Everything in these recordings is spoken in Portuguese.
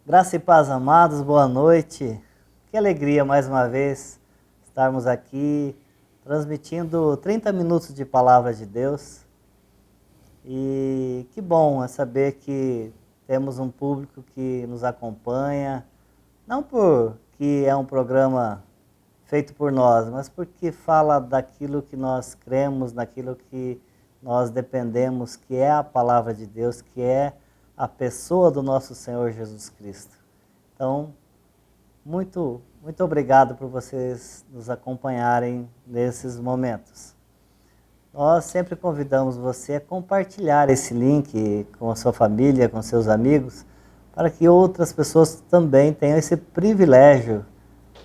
Graça e paz, amados, boa noite. Que alegria mais uma vez estarmos aqui transmitindo 30 minutos de palavra de Deus. E que bom é saber que temos um público que nos acompanha, não porque é um programa feito por nós, mas porque fala daquilo que nós cremos, daquilo que nós dependemos, que é a palavra de Deus, que é a pessoa do nosso Senhor Jesus Cristo. Então, muito obrigado por vocês nos acompanharem nesses momentos. Nós sempre convidamos você a compartilhar esse link com a sua família, com seus amigos, para que outras pessoas também tenham esse privilégio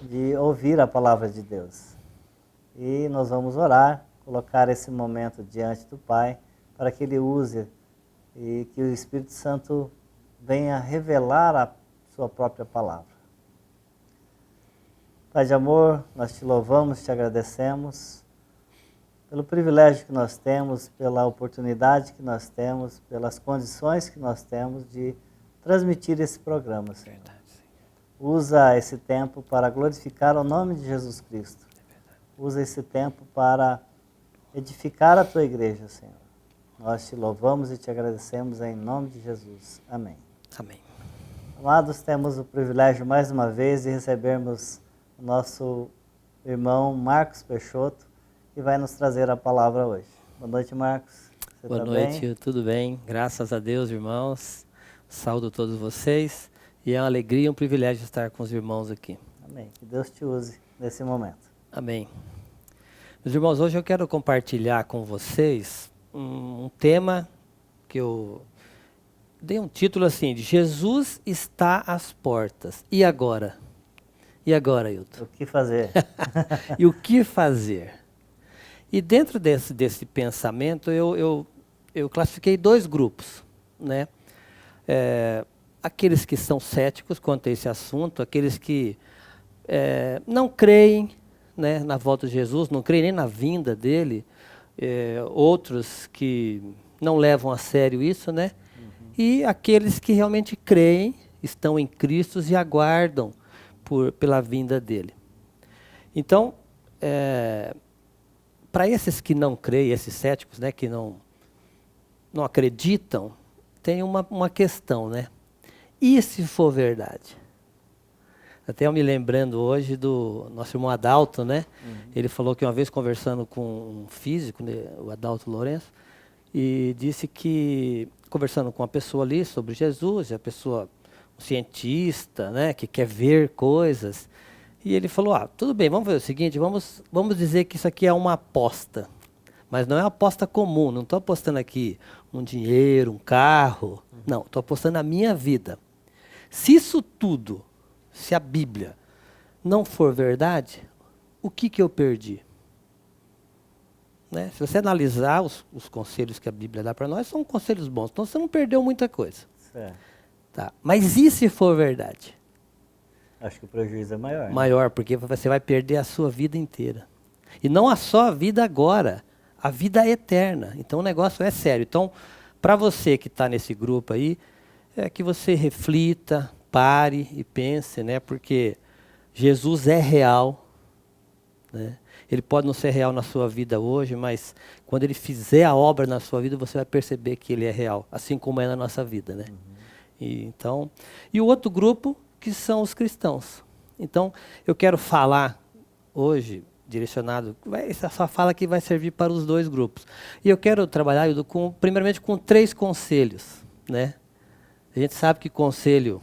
de ouvir a palavra de Deus. E nós vamos orar, colocar esse momento diante do Pai, para que Ele use e que o Espírito Santo venha revelar a sua própria palavra. Pai de amor, nós te louvamos, te agradecemos pelo privilégio que nós temos, pela oportunidade que nós temos, pelas condições que nós temos de transmitir esse programa, Senhor. Usa esse tempo para glorificar o nome de Jesus Cristo. Usa esse tempo para edificar a tua igreja, Senhor. Nós te louvamos e te agradecemos em nome de Jesus. Amém. Amém. Amados, temos o privilégio mais uma vez de recebermos o nosso irmão Marcos Peixoto, que vai nos trazer a palavra hoje. Boa noite, Marcos. Você Boa noite, bem? Tudo bem? Graças a Deus, irmãos. Saúdo todos vocês e é uma alegria e um privilégio estar com os irmãos aqui. Amém. Que Deus te use nesse momento. Amém. Meus irmãos, hoje eu quero compartilhar com vocês um tema que eu dei um título assim, de Jesus está às portas. E agora? E agora, Hilton? O que fazer? E o que fazer? E dentro desse pensamento, eu classifiquei dois grupos, né? Aqueles que são céticos quanto a esse assunto, aqueles que não creem, né, na volta de Jesus, não creem nem na vinda dele, outros que não levam a sério isso, né? E aqueles que realmente creem, estão em Cristo e aguardam pela vinda dele. Então, para esses que não creem, esses céticos, né, que não acreditam, tem uma questão, né? E se for verdade? Até eu me lembrando hoje do nosso irmão Adalto, né? Ele falou que uma vez conversando com um físico, né, o Adalto Lourenço, e disse que, conversando com uma pessoa ali sobre Jesus, a pessoa, um cientista, né, que quer ver coisas, e ele falou, tudo bem, vamos fazer o seguinte, vamos dizer que isso aqui é uma aposta, mas não é uma aposta comum, não estou apostando aqui um dinheiro, um carro, não, estou apostando a minha vida. Se isso tudo, se a Bíblia não for verdade, o que eu perdi? Né? Se você analisar os conselhos que a Bíblia dá para nós, são conselhos bons, então você não perdeu muita coisa. Certo. Tá. Mas e se for verdade? Acho que o prejuízo é maior. Maior, porque você vai perder a sua vida inteira. E não só a vida agora, a vida eterna. Então o negócio é sério. Então, para você que está nesse grupo aí, é que você reflita, pare e pense, né? Porque Jesus é real, né? Ele pode não ser real na sua vida hoje, mas quando ele fizer a obra na sua vida, você vai perceber que ele é real, assim como é na nossa vida, né? E o outro grupo, que são os cristãos. Então, eu quero falar hoje, direcionado, essa fala aqui vai servir para os dois grupos. E eu quero trabalhar, primeiramente, com 3 conselhos, né? A gente sabe que conselho,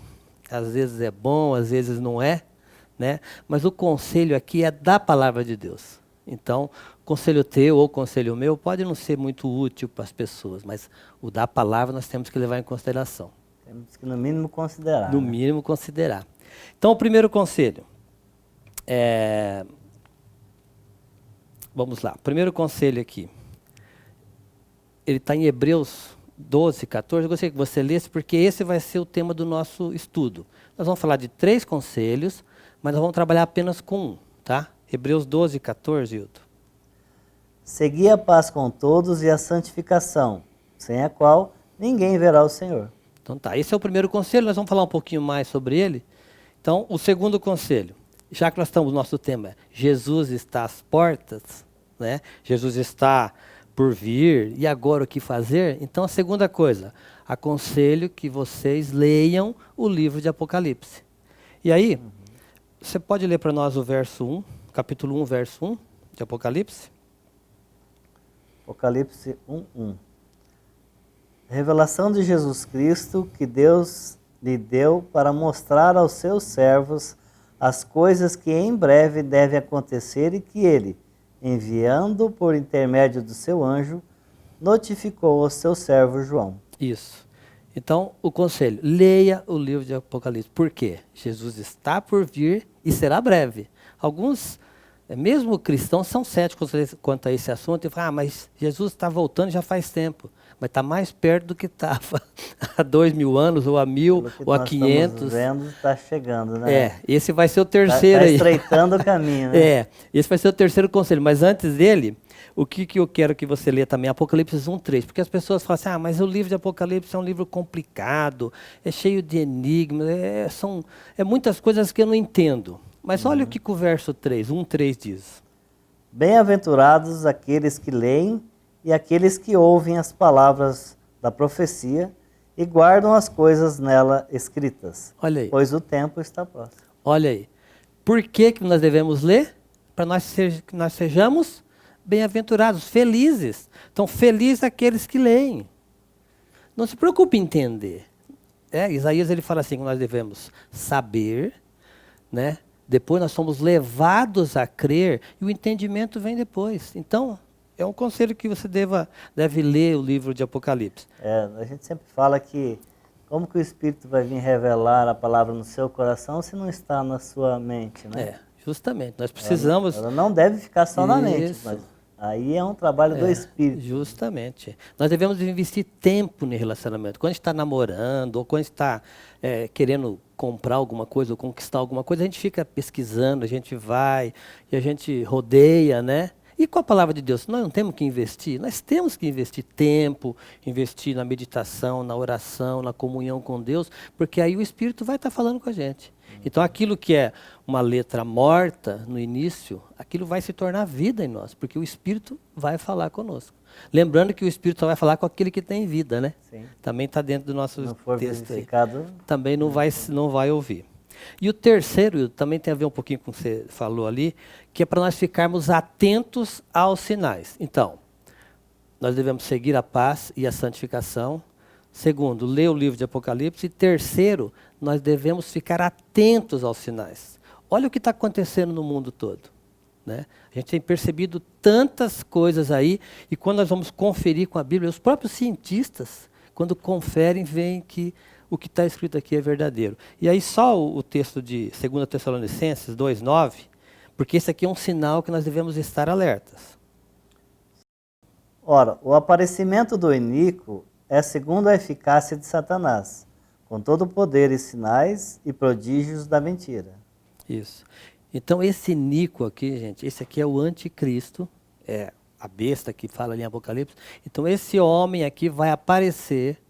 às vezes é bom, às vezes não é, né? Mas o conselho aqui é da palavra de Deus. Então, conselho teu ou conselho meu pode não ser muito útil para as pessoas, mas o da palavra nós temos que levar em consideração. Temos que, no mínimo, considerar. No mínimo, considerar. Então, o primeiro conselho. Vamos lá. O primeiro conselho aqui. Ele está em Hebreus 12, 14. Eu gostaria que você lesse, porque esse vai ser o tema do nosso estudo. Nós vamos falar de 3 conselhos, mas nós vamos trabalhar apenas com um, tá? Hebreus 12, 14, Hilton. Segui a paz com todos e a santificação, sem a qual ninguém verá o Senhor. Então tá, esse é o primeiro conselho, nós vamos falar um pouquinho mais sobre ele. Então, o segundo conselho, já que nós estamos, nosso tema é Jesus está às portas, né? Jesus está por vir, e agora o que fazer? Então a segunda coisa, aconselho que vocês leiam o livro de Apocalipse. E aí, você pode ler para nós o verso 1, capítulo 1, verso 1 de Apocalipse? Apocalipse 1:1. Revelação de Jesus Cristo que Deus lhe deu para mostrar aos seus servos as coisas que em breve devem acontecer e que ele, enviando por intermédio do seu anjo, notificou ao seu servo João. Isso. Então, o conselho, leia o livro de Apocalipse. Por quê? Jesus está por vir e será breve. Alguns, mesmo cristãos, são céticos quanto a esse assunto e falam, mas Jesus está voltando já faz tempo. Mas está mais perto do que estava há 2000 anos, ou há 1000, ou há 500. Vendo, está chegando, né? Esse vai ser o terceiro aí. Está estreitando o caminho, né? Esse vai ser o terceiro conselho. Mas antes dele, o que eu quero que você lê também? Apocalipse 1:3. Porque as pessoas falam assim, mas o livro de Apocalipse é um livro complicado, é cheio de enigmas, é muitas coisas que eu não entendo. Mas olha o que o verso 3, 1:3 diz. Bem-aventurados aqueles que leem e aqueles que ouvem as palavras da profecia e guardam as coisas nela escritas. Olha aí. Pois o tempo está próximo. Olha aí. Por que nós devemos ler? Para que nós sejamos bem-aventurados, felizes. Então, felizes aqueles que leem. Não se preocupe em entender. Isaías ele fala assim, que nós devemos saber, né? Depois nós somos levados a crer e o entendimento vem depois. Então, é um conselho que você deve ler o livro de Apocalipse. A gente sempre fala que como que o Espírito vai vir revelar a palavra no seu coração se não está na sua mente, né? Justamente. Nós precisamos... Ela não deve ficar só na mente, mas aí é um trabalho do Espírito. Justamente. Nós devemos investir tempo no relacionamento. Quando a gente está namorando, ou quando a gente está querendo comprar alguma coisa, ou conquistar alguma coisa, a gente fica pesquisando, a gente vai, e a gente rodeia, né? E com a palavra de Deus, nós não temos que investir? Nós temos que investir tempo, investir na meditação, na oração, na comunhão com Deus, porque aí o Espírito vai estar falando com a gente. Então aquilo que é uma letra morta no início, aquilo vai se tornar vida em nós, porque o Espírito vai falar conosco. Lembrando que o Espírito só vai falar com aquele que tem vida, né? Sim. Também está dentro do nosso não for texto aí. Também não vai ouvir. E o terceiro, também tem a ver um pouquinho com o que você falou ali, que é para nós ficarmos atentos aos sinais. Então, nós devemos seguir a paz e a santificação. Segundo, ler o livro de Apocalipse. E terceiro, nós devemos ficar atentos aos sinais. Olha o que está acontecendo no mundo todo, né? A gente tem percebido tantas coisas aí, e quando nós vamos conferir com a Bíblia, os próprios cientistas, quando conferem, veem que o que está escrito aqui é verdadeiro. E aí só o texto de 2 Tessalonicenses 2:9, porque esse aqui é um sinal que nós devemos estar alertas. Ora, o aparecimento do iníquo é segundo a eficácia de Satanás, com todo o poder e sinais e prodígios da mentira. Isso. Então esse iníquo aqui, gente, esse aqui é o anticristo, é a besta que fala ali em Apocalipse. Então esse homem aqui vai aparecer.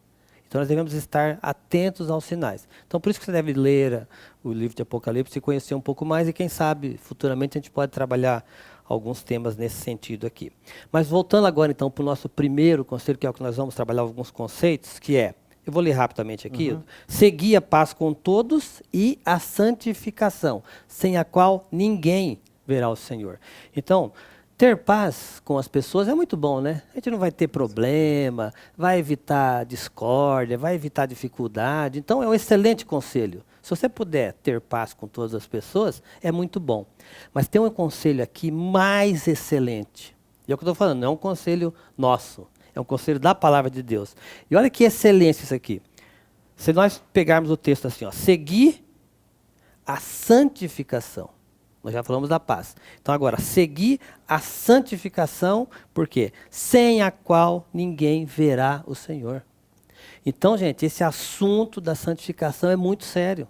Então nós devemos estar atentos aos sinais. Então por isso que você deve ler o livro de Apocalipse e conhecer um pouco mais, e quem sabe futuramente a gente pode trabalhar alguns temas nesse sentido aqui. Mas voltando agora então para o nosso primeiro conselho, que é o que nós vamos trabalhar alguns conceitos, que é, eu vou ler rapidamente aqui, seguir a paz com todos e a santificação, sem a qual ninguém verá o Senhor. Então, ter paz com as pessoas é muito bom, né? A gente não vai ter problema, vai evitar discórdia, vai evitar dificuldade. Então é um excelente conselho. Se você puder ter paz com todas as pessoas, é muito bom. Mas tem um conselho aqui mais excelente. E é o que eu estou falando, não é um conselho nosso. É um conselho da palavra de Deus. E olha que excelência isso aqui. Se nós pegarmos o texto assim, seguir a santificação. Nós já falamos da paz. Então agora, seguir a santificação, por quê? Sem a qual ninguém verá o Senhor. Então, gente, esse assunto da santificação é muito sério.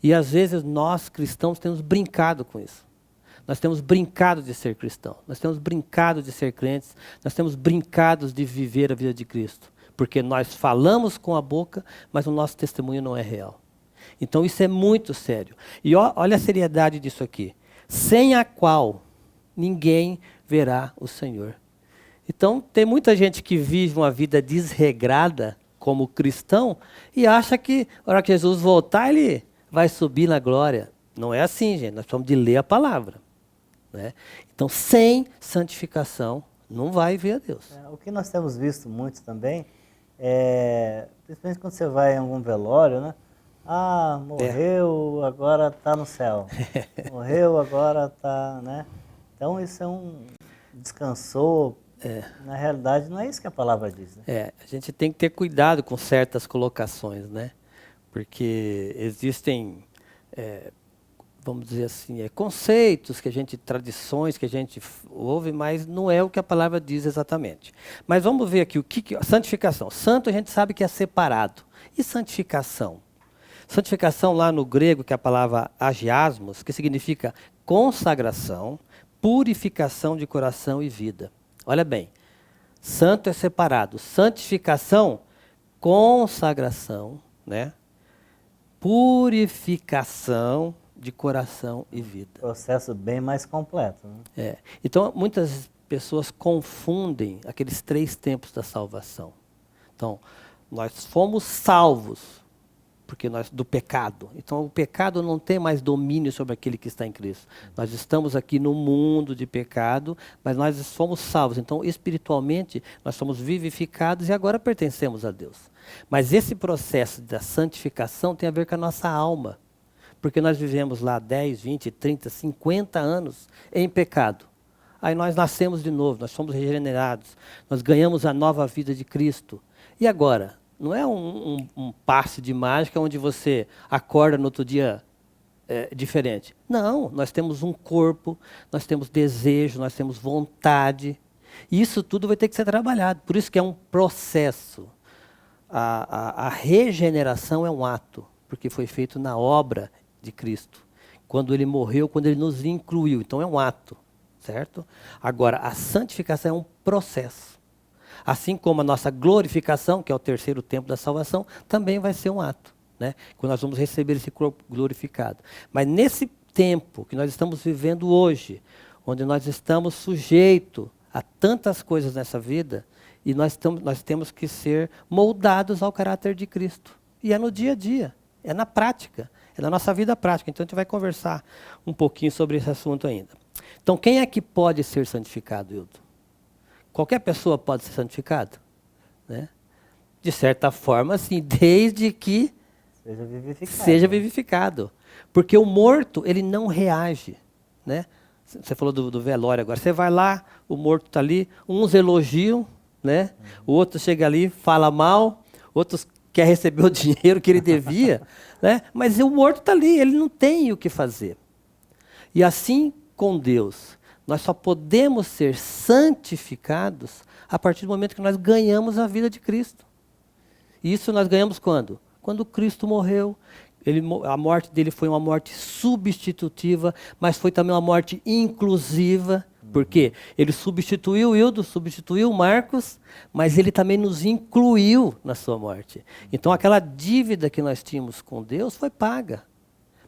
E às vezes nós, cristãos, temos brincado com isso. Nós temos brincado de ser cristão. Nós temos brincado de ser crentes. Nós temos brincado de viver a vida de Cristo. Porque nós falamos com a boca, mas o nosso testemunho não é real. Então isso é muito sério. E olha a seriedade disso aqui. Sem a qual ninguém verá o Senhor. Então tem muita gente que vive uma vida desregrada como cristão e acha que na hora que Jesus voltar ele vai subir na glória. Não é assim, gente. Nós precisamos de ler a palavra. Né? Então sem santificação não vai ver a Deus. O que nós temos visto muito também, principalmente quando você vai em algum velório, né? Ah, morreu, agora está no céu. Morreu, agora está, né? Então isso é descansou. Na realidade não é isso que a palavra diz. Né? A gente tem que ter cuidado com certas colocações, né? Porque existem, vamos dizer assim, conceitos tradições que a gente ouve, mas não é o que a palavra diz exatamente. Mas vamos ver aqui o que santificação. Santo a gente sabe que é separado. E santificação? Santificação lá no grego, que é a palavra agiasmos, que significa consagração, purificação de coração e vida. Olha bem, santo é separado. Santificação, consagração, né? Purificação de coração e vida. Processo bem mais completo. Né? Então, muitas pessoas confundem aqueles 3 tempos da salvação. Então, nós fomos salvos porque do pecado. Então, o pecado não tem mais domínio sobre aquele que está em Cristo. Nós estamos aqui no mundo de pecado, mas nós fomos salvos. Então, espiritualmente, nós somos vivificados e agora pertencemos a Deus. Mas esse processo da santificação tem a ver com a nossa alma. Porque nós vivemos lá 10, 20, 30, 50 anos em pecado. Aí nós nascemos de novo, nós somos regenerados, nós ganhamos a nova vida de Cristo. E agora? Não é um passe de mágica onde você acorda no outro dia diferente. Não, nós temos um corpo, nós temos desejo, nós temos vontade. E isso tudo vai ter que ser trabalhado. Por isso que é um processo. A regeneração é um ato, porque foi feito na obra de Cristo. Quando ele morreu, quando ele nos incluiu. Então é um ato, certo? Agora, a santificação é um processo. Assim como a nossa glorificação, que é o 3º tempo da salvação, também vai ser um ato, né? Quando nós vamos receber esse corpo glorificado. Mas nesse tempo que nós estamos vivendo hoje, onde nós estamos sujeitos a tantas coisas nessa vida, e nós temos que ser moldados ao caráter de Cristo. E é no dia a dia, é na prática, é na nossa vida prática. Então a gente vai conversar um pouquinho sobre esse assunto ainda. Então quem é que pode ser santificado, Hildo? Qualquer pessoa pode ser santificada? Né? De certa forma, sim, desde que seja vivificado. Porque o morto, ele não reage. Né? Você falou do velório agora. Você vai lá, o morto está ali, uns elogiam, né? O outro chega ali, fala mal, outros quer receber o dinheiro que ele devia. Né? Mas o morto está ali, ele não tem o que fazer. E assim com Deus. Nós só podemos ser santificados a partir do momento que nós ganhamos a vida de Cristo. E isso nós ganhamos quando? Quando Cristo morreu. A morte dele foi uma morte substitutiva, mas foi também uma morte inclusiva. Por quê? Ele substituiu o Hildo, substituiu o Marcos, mas ele também nos incluiu na sua morte. Então aquela dívida que nós tínhamos com Deus foi paga.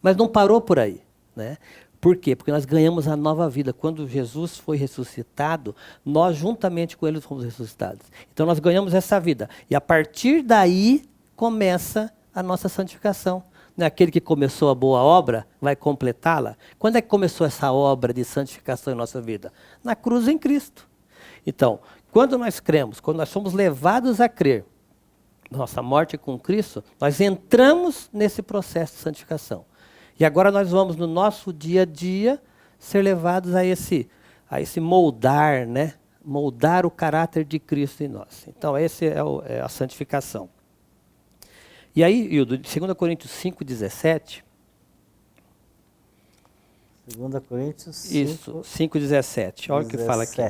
Mas não parou por aí, né? Por quê? Porque nós ganhamos a nova vida. Quando Jesus foi ressuscitado, nós juntamente com ele fomos ressuscitados. Então nós ganhamos essa vida. E a partir daí começa a nossa santificação. Aquele que começou a boa obra vai completá-la. Quando é que começou essa obra de santificação em nossa vida? Na cruz em Cristo. Então, quando nós cremos, quando nós somos levados a crer, nossa morte com Cristo, nós entramos nesse processo de santificação. E agora nós vamos, no nosso dia a dia, ser levados a esse moldar, né? Moldar o caráter de Cristo em nós. Então, essa é a santificação. E aí, Hildo, 2 Coríntios 5,17. 2 Coríntios 5, isso, 5,17. Olha o que fala aqui.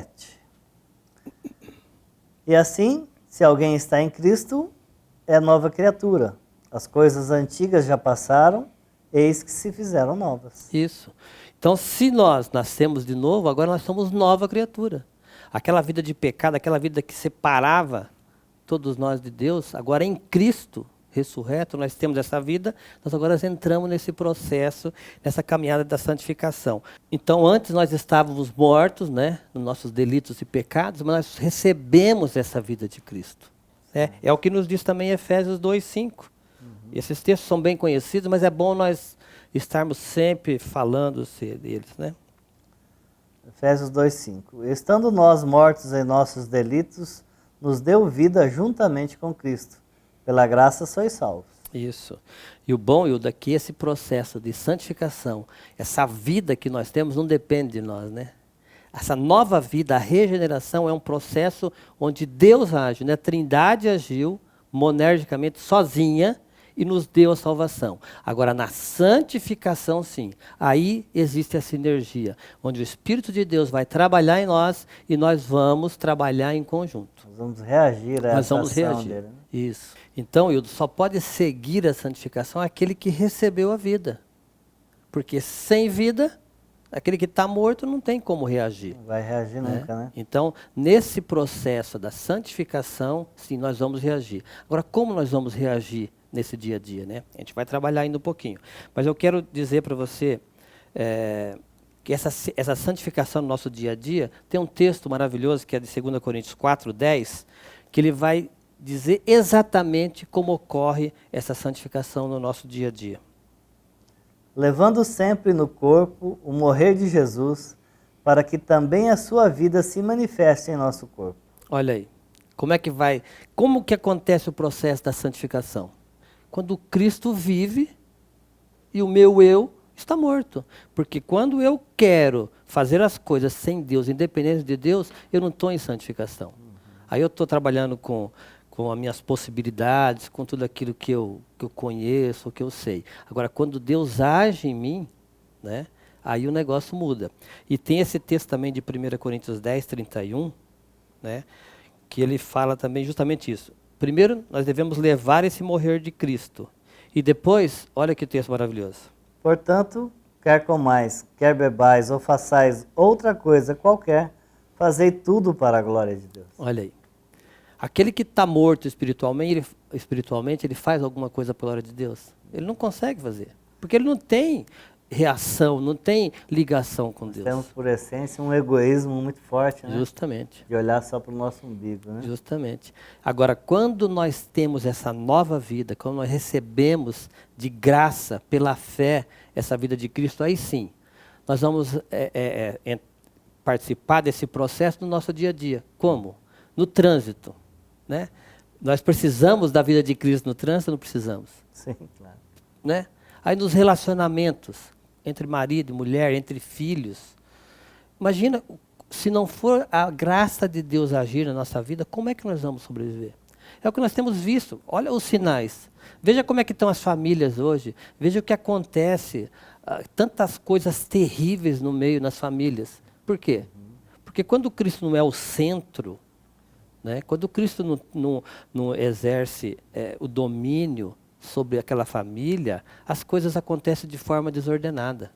E assim, se alguém está em Cristo, é nova criatura. As coisas antigas já passaram, eis que se fizeram novas. Isso. Então, se nós nascemos de novo, agora nós somos nova criatura. Aquela vida de pecado, aquela vida que separava todos nós de Deus, agora em Cristo ressurreto, nós temos essa vida, nós agora entramos nesse processo, nessa caminhada da santificação. Então, antes nós estávamos mortos, né, nos nossos delitos e pecados, mas nós recebemos essa vida de Cristo. É o que nos diz também Efésios 2:5. Esses textos são bem conhecidos, mas é bom nós estarmos sempre falando deles, né? Efésios 2:5. Estando nós mortos em nossos delitos, nos deu vida juntamente com Cristo. Pela graça sois salvos. Isso. E o bom, Hilda, que esse processo de santificação, essa vida que nós temos, não depende de nós, né? Essa nova vida, a regeneração, é um processo onde Deus age, né? A Trindade agiu monergicamente, sozinha, e nos deu a salvação. Agora, na santificação, sim, aí existe a sinergia, onde o Espírito de Deus vai trabalhar em nós e nós vamos trabalhar em conjunto. Nós vamos reagir a Nós essa vamos ação reagir. dele. Né? Isso. Então, Hildo, só pode seguir a santificação aquele que recebeu a vida. Porque sem vida, aquele que está morto não tem como reagir. Não vai reagir nunca, né? Então, nesse processo da santificação, sim, nós vamos reagir. Agora, como nós vamos reagir nesse dia a dia, né? A gente vai trabalhar ainda um pouquinho. Mas eu quero dizer para você que essa santificação no nosso dia a dia, tem um texto maravilhoso que é de 2 Coríntios 4:10, que ele vai dizer exatamente como ocorre essa santificação no nosso dia a dia. Levando sempre no corpo o morrer de Jesus, para que também a sua vida se manifeste em nosso corpo. Olha aí, como que acontece o processo da santificação? Quando Cristo vive e o meu eu está morto. Porque quando eu quero fazer as coisas sem Deus, independente de Deus, eu não estou em santificação. Aí eu estou trabalhando com as minhas possibilidades, com tudo aquilo que eu conheço, que eu sei. Agora, quando Deus age em mim, né, aí o negócio muda. E tem esse texto também de 1 Coríntios 10:31, né, que ele fala também justamente isso. Primeiro, nós devemos levar esse morrer de Cristo. E depois, olha que texto maravilhoso. Portanto, quer comais, quer bebais ou façais outra coisa qualquer, fazei tudo para a glória de Deus. Olha aí. Aquele que está morto espiritualmente, ele faz alguma coisa pela glória de Deus? Ele não consegue fazer. Porque ele não tem reação, não tem ligação com Deus. Temos, por essência, um egoísmo muito forte, né? Justamente. De olhar só para o nosso umbigo, né? Justamente. Agora, quando nós temos essa nova vida, quando nós recebemos de graça, pela fé, essa vida de Cristo, aí sim, nós vamos participar desse processo no nosso dia a dia. Como? No trânsito, né? Nós precisamos da vida de Cristo no trânsito ou não precisamos? Sim, claro. Né? Aí nos relacionamentos, entre marido e mulher, entre filhos. Imagina, se não for a graça de Deus agir na nossa vida, como é que nós vamos sobreviver? É o que nós temos visto. Olha os sinais. Veja como é que estão as famílias hoje. Veja o que acontece. Tantas coisas terríveis no meio, nas famílias. Por quê? Porque quando Cristo não é o centro, né, quando Cristo não exerce o domínio sobre aquela família, as coisas acontecem de forma desordenada.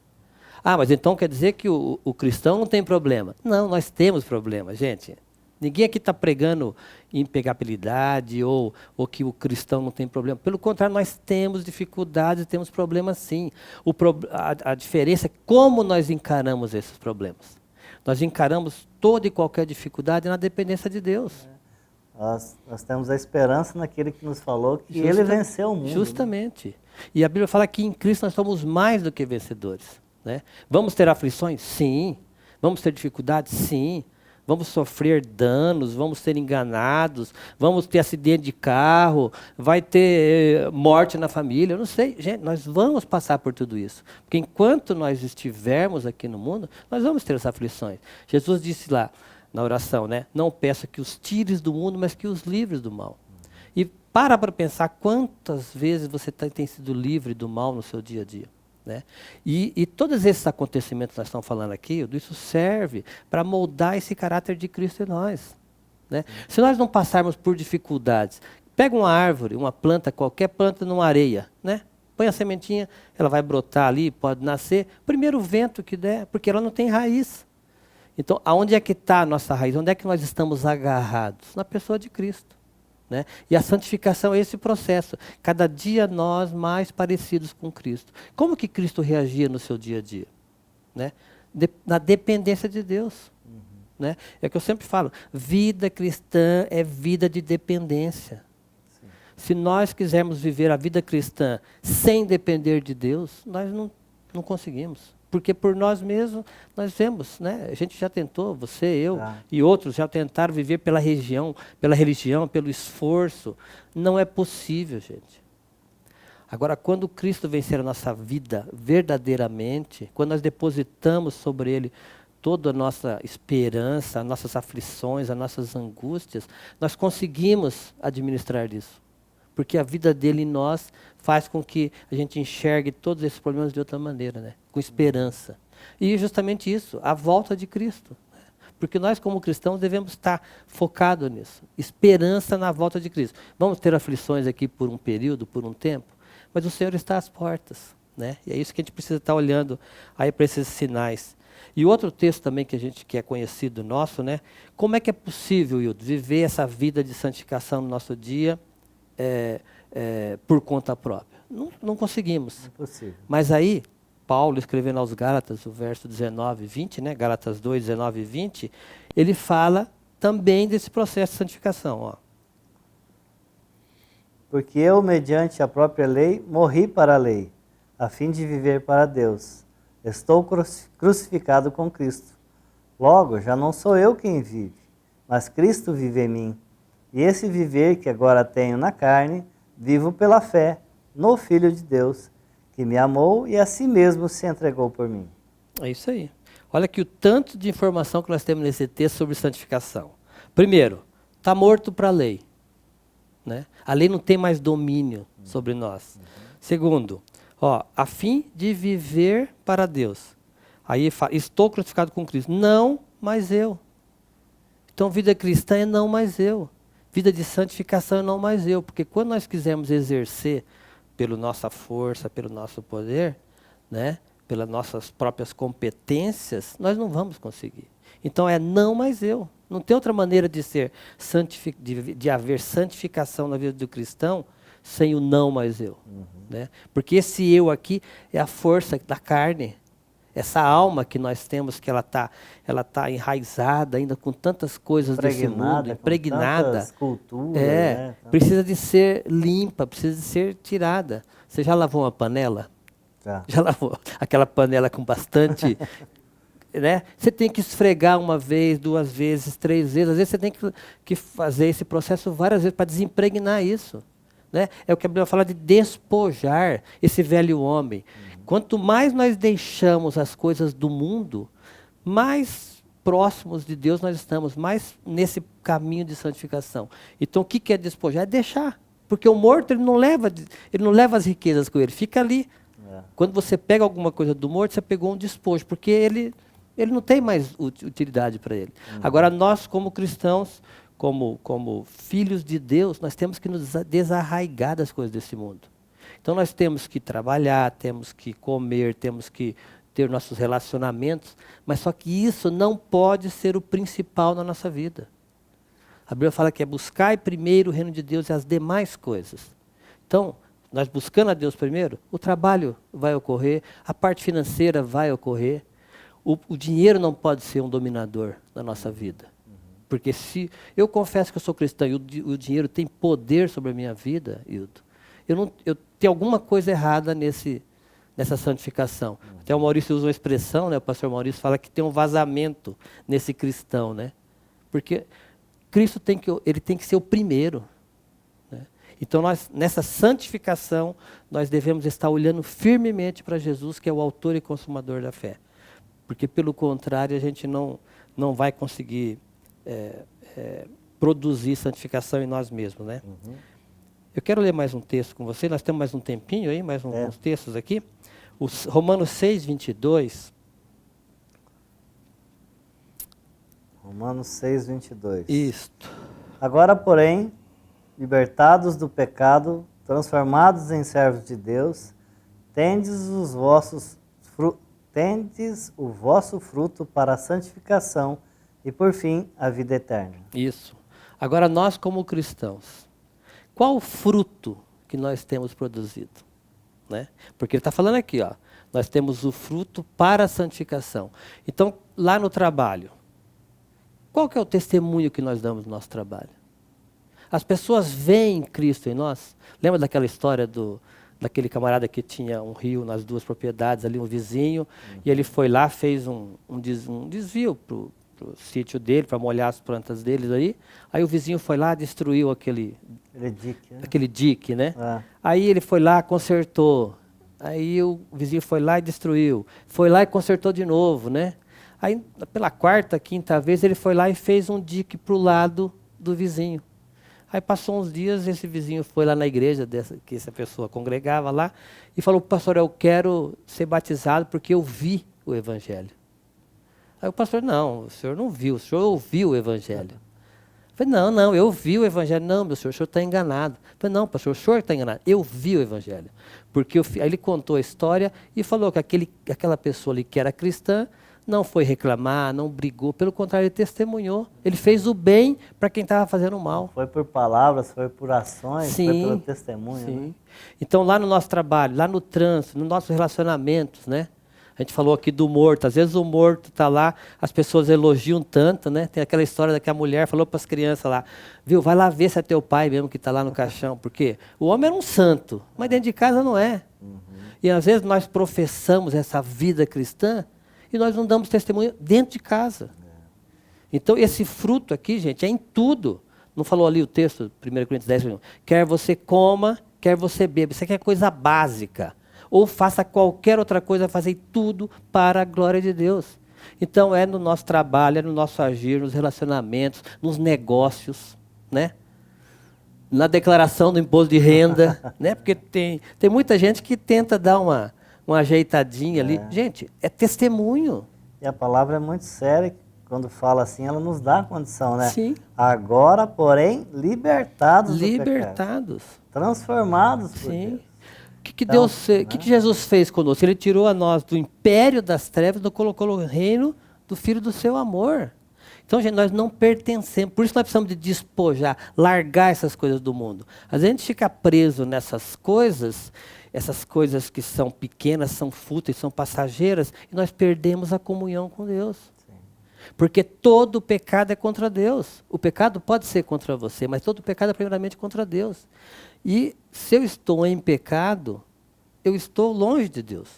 Ah, mas então quer dizer que o cristão não tem problema? Não, nós temos problema, gente. Ninguém aqui está pregando impecabilidade ou que o cristão não tem problema. Pelo contrário, nós temos dificuldades, temos problemas sim. A diferença é como nós encaramos esses problemas. Nós encaramos toda e qualquer dificuldade na dependência de Deus. Nós temos a esperança naquele que nos falou que ele venceu o mundo. Justamente. Né? E a Bíblia fala que em Cristo nós somos mais do que vencedores. Né? Vamos ter aflições? Sim. Vamos ter dificuldades? Sim. Vamos sofrer danos, vamos ser enganados, vamos ter acidente de carro, vai ter morte na família, eu não sei. Gente, nós vamos passar por tudo isso. Porque enquanto nós estivermos aqui no mundo, nós vamos ter as aflições. Jesus disse lá, na oração, né? Não peça que os tires do mundo, mas que os livres do mal. E para pensar quantas vezes você tem sido livre do mal no seu dia a dia. Né? E todos esses acontecimentos que nós estamos falando aqui, isso serve para moldar esse caráter de Cristo em nós. Né? Se nós não passarmos por dificuldades, pega uma árvore, uma planta, qualquer planta numa areia, né? Põe a sementinha, ela vai brotar ali, pode nascer, primeiro vento que der, porque ela não tem raiz. Então, aonde é que está a nossa raiz? Onde é que nós estamos agarrados? Na pessoa de Cristo. Né? E a santificação é esse processo. Cada dia nós mais parecidos com Cristo. Como que Cristo reagia no seu dia a dia? Né? Na dependência de Deus. Né? É o que eu sempre falo, vida cristã é vida de dependência. Sim. Se nós quisermos viver a vida cristã sem depender de Deus, nós não conseguimos. Porque por nós mesmos, nós vemos, né? A gente já tentou, você, eu e outros já tentaram viver pela religião, pelo esforço. Não é possível, gente. Agora, quando Cristo vencer a nossa vida verdadeiramente, quando nós depositamos sobre Ele toda a nossa esperança, as nossas aflições, as nossas angústias, nós conseguimos administrar isso. Porque a vida dele em nós faz com que a gente enxergue todos esses problemas de outra maneira, né? Com esperança. E justamente isso, a volta de Cristo. Porque nós, como cristãos, devemos estar focados nisso. Esperança na volta de Cristo. Vamos ter aflições aqui por um período, por um tempo, mas o Senhor está às portas. Né? E é isso que a gente precisa estar olhando aí para esses sinais. E outro texto também que é conhecido nosso, né? Como é que é possível, Hildo, viver essa vida de santificação no nosso dia por conta própria? Não conseguimos. Impossível. Mas aí, Paulo, escrevendo aos Gálatas, o verso 19 e 20, né? Gálatas 2, 19 e 20, ele fala também desse processo de santificação. Ó. Porque eu, mediante a própria lei, morri para a lei, a fim de viver para Deus. Estou crucificado com Cristo. Logo, já não sou eu quem vive, mas Cristo vive em mim. E esse viver que agora tenho na carne, vivo pela fé no Filho de Deus, que me amou e a si mesmo se entregou por mim. É isso aí. Olha aqui o tanto de informação que nós temos nesse texto sobre santificação. Primeiro, está morto para a lei. Né? A lei não tem mais domínio sobre nós. Segundo, a fim de viver para Deus. Aí fala, estou crucificado com Cristo. Não, mas eu. Então, vida cristã é não mais eu. Vida de santificação é não mais eu. Porque quando nós quisermos exercer pela nossa força, pelo nosso poder, né, pelas nossas próprias competências, nós não vamos conseguir. Então, é não mais eu. Não tem outra maneira de ser de haver santificação na vida do cristão sem o não mais eu. Né? Porque esse eu aqui é a força da carne. Essa alma que nós temos, que ela tá enraizada ainda com tantas coisas desse mundo, impregnada. Com tantas culturas, né? Precisa de ser limpa, precisa de ser tirada. Você já lavou uma panela? Já lavou aquela panela com bastante... Né? Você tem que esfregar uma vez, 2 vezes, 3 vezes. Às vezes você tem que fazer esse processo várias vezes para desimpregnar isso. Né? É o que a Bíblia fala de despojar esse velho homem. Quanto mais nós deixamos as coisas do mundo, mais próximos de Deus nós estamos, mais nesse caminho de santificação. Então o que é despojar? É deixar. Porque o morto ele não leva as riquezas com ele, fica ali. Quando você pega alguma coisa do morto, você pegou um despojo, porque ele não tem mais utilidade para ele. Agora, nós, como cristãos, como filhos de Deus, nós temos que nos desarraigar das coisas desse mundo. Então, nós temos que trabalhar, temos que comer, temos que ter nossos relacionamentos, mas só que isso não pode ser o principal na nossa vida. A Bíblia fala que é buscar primeiro o reino de Deus e as demais coisas. Então, nós buscando a Deus primeiro, o trabalho vai ocorrer, a parte financeira vai ocorrer. O dinheiro não pode ser um dominador na nossa vida. Porque se eu confesso que eu sou cristão e o dinheiro tem poder sobre a minha vida, Hildo, eu tenho alguma coisa errada nessa santificação. Até o Maurício usa uma expressão, né, o pastor Maurício fala que tem um vazamento nesse cristão. Né? Porque Cristo tem que ser o primeiro. Então, nessa santificação, nós devemos estar olhando firmemente para Jesus, que é o autor e consumador da fé. Porque, pelo contrário, a gente não vai conseguir produzir santificação em nós mesmos. Né? Eu quero ler mais um texto com você. Nós temos mais um tempinho aí, mais uns textos aqui. Romanos 6, 22. Romanos 6, 22. Isto. Agora, porém, libertados do pecado, transformados em servos de Deus, tendes o vosso fruto para a santificação e, por fim, a vida eterna. Isso. Agora, nós como cristãos, Qual o fruto que nós temos produzido? Né? Porque ele está falando aqui, ó, nós temos o fruto para a santificação. Então, lá no trabalho, qual que é o testemunho que nós damos no nosso trabalho? As pessoas veem Cristo em nós. Lembra daquela história daquele camarada que tinha um rio nas duas propriedades, ali um vizinho, e ele foi lá, fez um desvio para o sítio dele, para molhar as plantas deles aí. Aí o vizinho foi lá, destruiu aquele dique, né? Aí ele foi lá, consertou. Aí o vizinho foi lá e destruiu. Foi lá e consertou de novo, né? Aí, pela quarta, quinta vez, ele foi lá e fez um dique para o lado do vizinho. Aí passou uns dias, esse vizinho foi lá na igreja que essa pessoa congregava lá e falou: pastor, eu quero ser batizado porque eu vi o evangelho. Aí o pastor: não, o senhor não viu, o senhor ouviu o evangelho. Eu falei: não, eu vi o evangelho. Não, meu senhor, o senhor está enganado. Eu falei: não, pastor, o senhor está enganado. Eu vi o evangelho. Porque aí ele contou a história e falou que aquela pessoa ali que era cristã não foi reclamar, não brigou, pelo contrário, ele testemunhou. Ele fez o bem para quem estava fazendo o mal. Foi por palavras, foi por ações, sim, foi pelo testemunho. Sim. Né? Então, lá no nosso trabalho, lá no trânsito, nos nossos relacionamentos, né? A gente falou aqui do morto. Às vezes o morto está lá, as pessoas elogiam tanto, né? Tem aquela história da que a mulher falou para as crianças lá: viu, vai lá ver se é teu pai mesmo que está lá no caixão. Porque o homem era um santo, mas dentro de casa não é. E às vezes nós professamos essa vida cristã e nós não damos testemunho dentro de casa. Então, esse fruto aqui, gente, é em tudo. Não falou ali o texto, 1 Coríntios 10, quer você coma, quer você beba. Isso aqui é coisa básica. Ou faça qualquer outra coisa, fazer tudo para a glória de Deus. Então, é no nosso trabalho, é no nosso agir, nos relacionamentos, nos negócios, né? Na declaração do imposto de renda, né? Porque tem muita gente que tenta dar uma ajeitadinha ali. Gente, é testemunho. E a palavra é muito séria, quando fala assim, ela nos dá a condição, né? Sim. Agora, porém, libertados do Libertados. pecado. Transformados por Sim. Deus. O que Jesus fez conosco? Ele tirou a nós do império das trevas e colocou no reino do Filho do seu amor. Então, gente, nós não pertencemos. Por isso nós precisamos de despojar, largar essas coisas do mundo. Às vezes a gente fica preso nessas coisas, essas coisas que são pequenas, são fúteis, são passageiras, e nós perdemos a comunhão com Deus. Sim. Porque todo pecado é contra Deus. O pecado pode ser contra você, mas todo pecado é primeiramente contra Deus. E se eu estou em pecado, eu estou longe de Deus.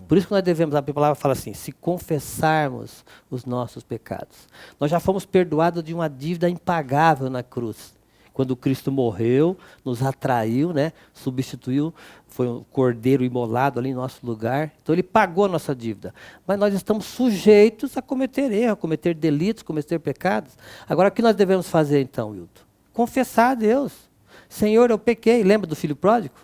Por isso que nós devemos, a palavra fala assim, se confessarmos os nossos pecados. Nós já fomos perdoados de uma dívida impagável na cruz. Quando Cristo morreu, nos atraiu, né? Substituiu, foi um cordeiro imolado ali em nosso lugar. Então ele pagou a nossa dívida. Mas nós estamos sujeitos a cometer erros, a cometer delitos, cometer pecados. Agora o que nós devemos fazer então, Wilton? Confessar a Deus. Senhor, eu pequei. Lembra do filho pródigo?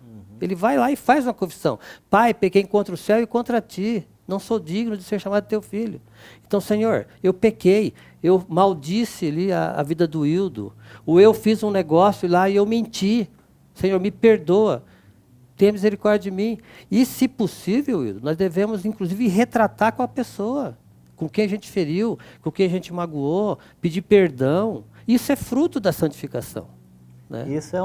Ele vai lá e faz uma confissão. Pai, pequei contra o céu e contra ti. Não sou digno de ser chamado teu filho. Então, Senhor, eu pequei. Eu maldisse ali a vida do Hildo. Ou eu fiz um negócio lá e eu menti. Senhor, me perdoa. Tenha misericórdia de mim. E, se possível, Hildo, nós devemos, inclusive, retratar com a pessoa. Com quem a gente feriu, com quem a gente magoou. Pedir perdão. Isso é fruto da santificação. Né? Isso é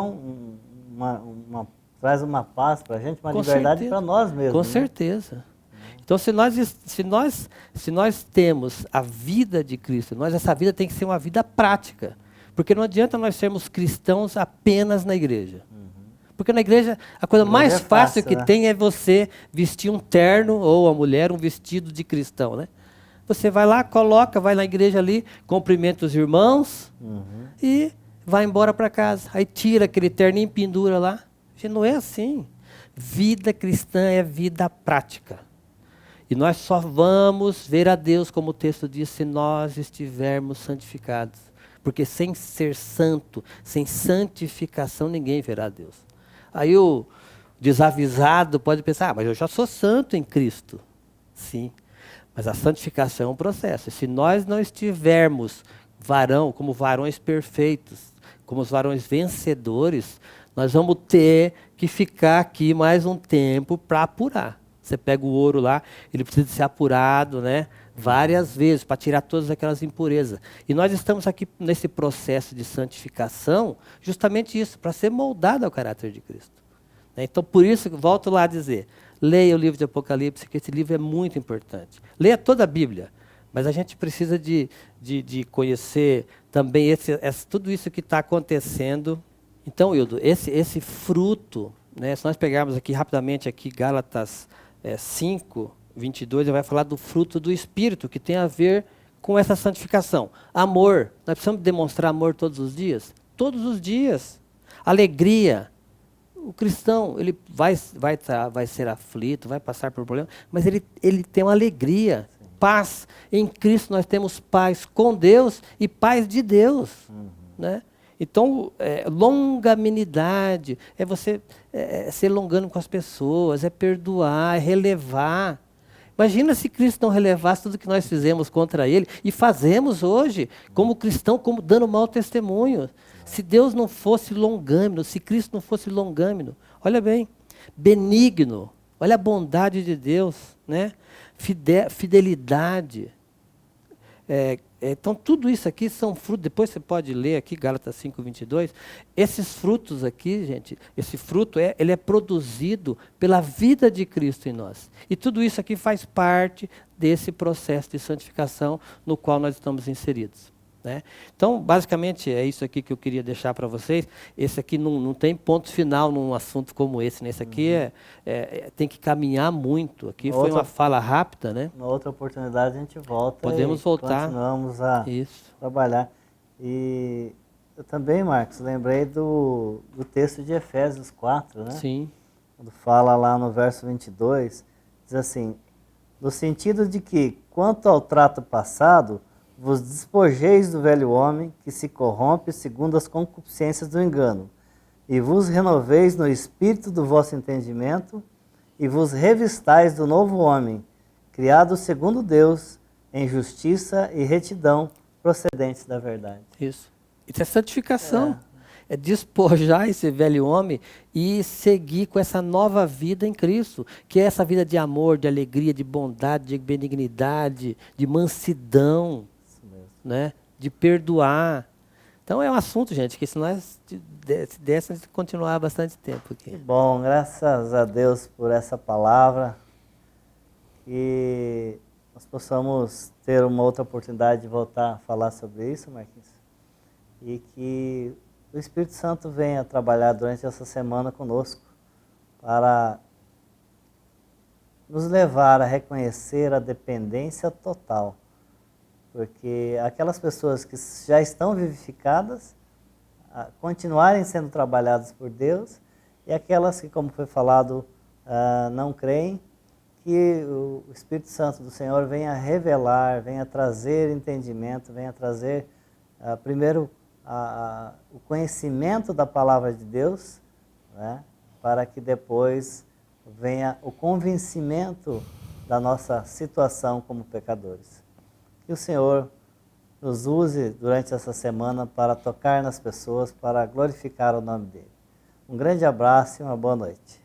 traz uma paz para a gente, uma liberdade para nós mesmos. Com né? certeza. Então, se nós temos a vida de Cristo, essa vida tem que ser uma vida prática. Porque não adianta nós sermos cristãos apenas na igreja. Porque na igreja, a coisa mais fácil que tem é você vestir um terno, ou a mulher um vestido de cristão. Né? Você vai lá, vai na igreja ali, cumprimenta os irmãos e vai embora para casa. Aí tira aquele terninho e pendura lá. Não é assim. Vida cristã é vida prática. E nós só vamos ver a Deus, como o texto diz, se nós estivermos santificados. Porque sem ser santo, sem santificação, ninguém verá a Deus. Aí o desavisado pode pensar, mas eu já sou santo em Cristo. Sim, mas a santificação é um processo. E se nós não estivermos como varões perfeitos, como os varões vencedores, nós vamos ter que ficar aqui mais um tempo para apurar. Você pega o ouro lá, ele precisa ser apurado, né? várias vezes, para tirar todas aquelas impurezas. E nós estamos aqui nesse processo de santificação, justamente isso, para ser moldado ao caráter de Cristo. Então, por isso, volto lá a dizer, leia o livro de Apocalipse, que esse livro é muito importante. Leia toda a Bíblia, mas a gente precisa de conhecer também tudo isso que está acontecendo. Então, Hildo, esse fruto, né, se nós pegarmos aqui rapidamente aqui Gálatas 5, 22, ele vai falar do fruto do Espírito, que tem a ver com essa santificação. Amor, nós precisamos demonstrar amor todos os dias? Todos os dias. Alegria. O cristão, ele vai ser aflito, vai passar por problemas, mas ele tem uma alegria, paz. Em Cristo nós temos paz com Deus e paz de Deus. Né? Então, longanimidade, é você ser longano com as pessoas, é perdoar, é relevar. Imagina se Cristo não relevasse tudo que nós fizemos contra Ele, e fazemos hoje, como cristão, como dando mau testemunho. Se Deus não fosse longâmino, se Cristo não fosse longâmino, olha bem, benigno, olha a bondade de Deus, né? Fidelidade. Então, tudo isso aqui são frutos. Depois você pode ler aqui, Gálatas 5, 22. Esses frutos aqui, gente, esse fruto ele é produzido pela vida de Cristo em nós. E tudo isso aqui faz parte desse processo de santificação no qual nós estamos inseridos. Né? Então, basicamente, é isso aqui que eu queria deixar para vocês. Esse aqui não tem ponto final num assunto como esse. Né? Esse aqui tem que caminhar muito. Aqui foi uma fala rápida. Né? Uma outra oportunidade a gente volta. Podemos voltar. Continuamos a trabalhar. E eu também, Marcos, lembrei do texto de Efésios 4, né? Sim. Quando fala lá no verso 22, diz assim, no sentido de que, quanto ao trato passado, vos despojeis do velho homem, que se corrompe segundo as concupiscências do engano, e vos renoveis no espírito do vosso entendimento, e vos revistais do novo homem, criado segundo Deus, em justiça e retidão, procedentes da verdade. Isso é santificação. É despojar esse velho homem e seguir com essa nova vida em Cristo, que é essa vida de amor, de alegria, de bondade, de benignidade, de mansidão. Né? De perdoar. Então é um assunto, gente, que se nós dessemos continuar bastante tempo aqui. Bom, graças a Deus por essa palavra, que nós possamos ter uma outra oportunidade de voltar a falar sobre isso, Marquinhos, e que o Espírito Santo venha trabalhar durante essa semana conosco para nos levar a reconhecer a dependência total. Porque aquelas pessoas que já estão vivificadas, continuarem sendo trabalhadas por Deus, e aquelas que, como foi falado, não creem, que o Espírito Santo do Senhor venha revelar, venha trazer entendimento, venha trazer, primeiro, o conhecimento da palavra de Deus, né, para que depois venha o convencimento da nossa situação como pecadores. Que o Senhor nos use durante essa semana para tocar nas pessoas, para glorificar o nome dEle. Um grande abraço e uma boa noite.